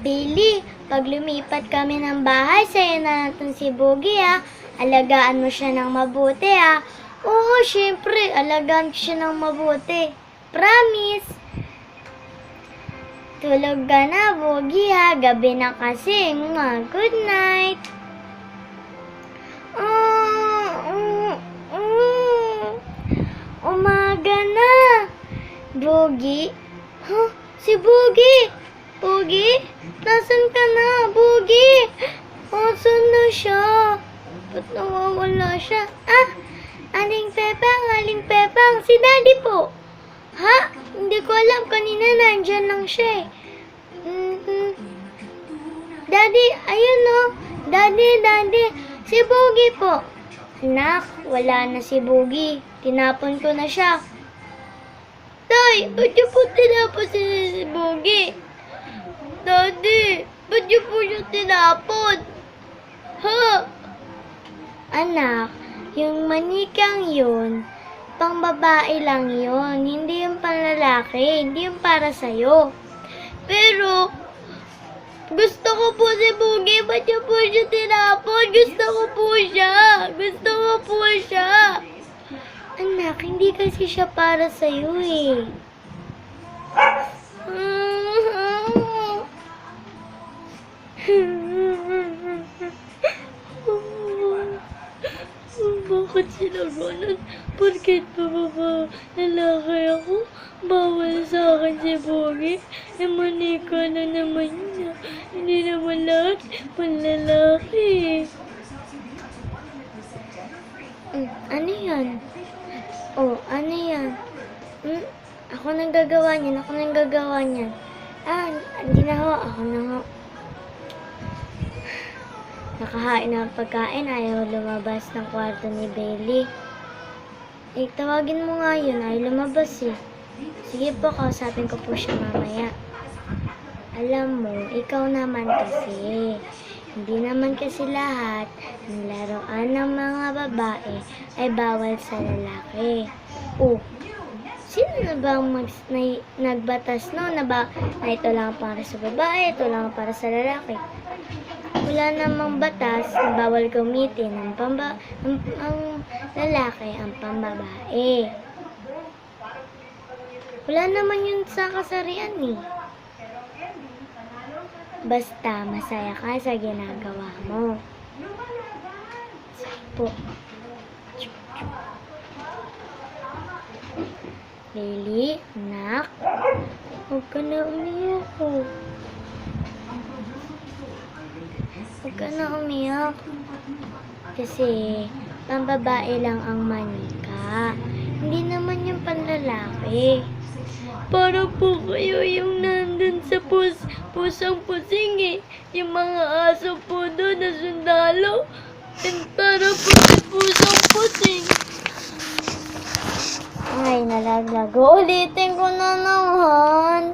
Bailey, pag lumipat kami ng bahay, sa'yo na natin si Boogie ha. Alagaan mo siya ng mabuti ha. Oo, syempre, alagaan ko siya ng mabuti. Promise. Tulog ka na, Boogie ha. Gabi na kasi. Good night. Umaga na. Boogie? Huh? Si Boogie? Boogie? Nasaan ka na, Boogie? Asan na siya? Ba't nawawala siya? Aling Pepang, si Daddy po. Ha? Hindi ko alam, kanina nandyan lang siya Daddy, ayun o. Daddy, si Boogie po. Anak, wala na si Boogie. Tinapon ko na siya. Tay, ba't niyo po tinapon si Boogie? Daddy, ba't niyo po siya tinapon? Ha? Anak, yung manikang yun, pang babae lang yun. Hindi yung pang lalaki. Hindi yung para sa'yo. Pero, gusto ko po si Boogie. Ba't niyo po siya tinapon? Gusto ko po siya. Anak, hindi kasi siya para sa'yo eh. Bakit sila ganun? Porket lalaki ako, bawal sa akin si Boogie. Manika na naman niya. Hindi naman lahat panlalaki. Ano yan? Ano yan? Ako nang gagawa niyan. Hindi na ho. Ako na ho. Nakahain ng pagkain, ayaw lumabas ng kwarto ni Bailey. Tawagin mo nga yun, ayaw lumabas eh. Sige po, kausapin ko po siya mamaya. Alam mo, ikaw naman kasi. Hindi naman kasi lahat ng laruan ng mga babae ay bawal sa lalaki. Sino na ba ang nagbatas no na ito lang para sa babae, ito lang para sa lalaki? Wala namang batas na bawal gamitin ang lalaki ang pambabae. Wala naman yun sa kasarian eh. Basta masaya ka sa ginagawa mo. Sige po. Lily, anak, huwag ka na umiyak ko. Huwag ka na umiyak. Kasi, pambabae lang ang manika. Hindi naman yung panlalaki. Para po kayo yung nandun sa pusang pusing eh. Yung mga aso po doon na sundalo. And para po sa pusang pusing. Ay, nalaglag. Ulitin ko na naman.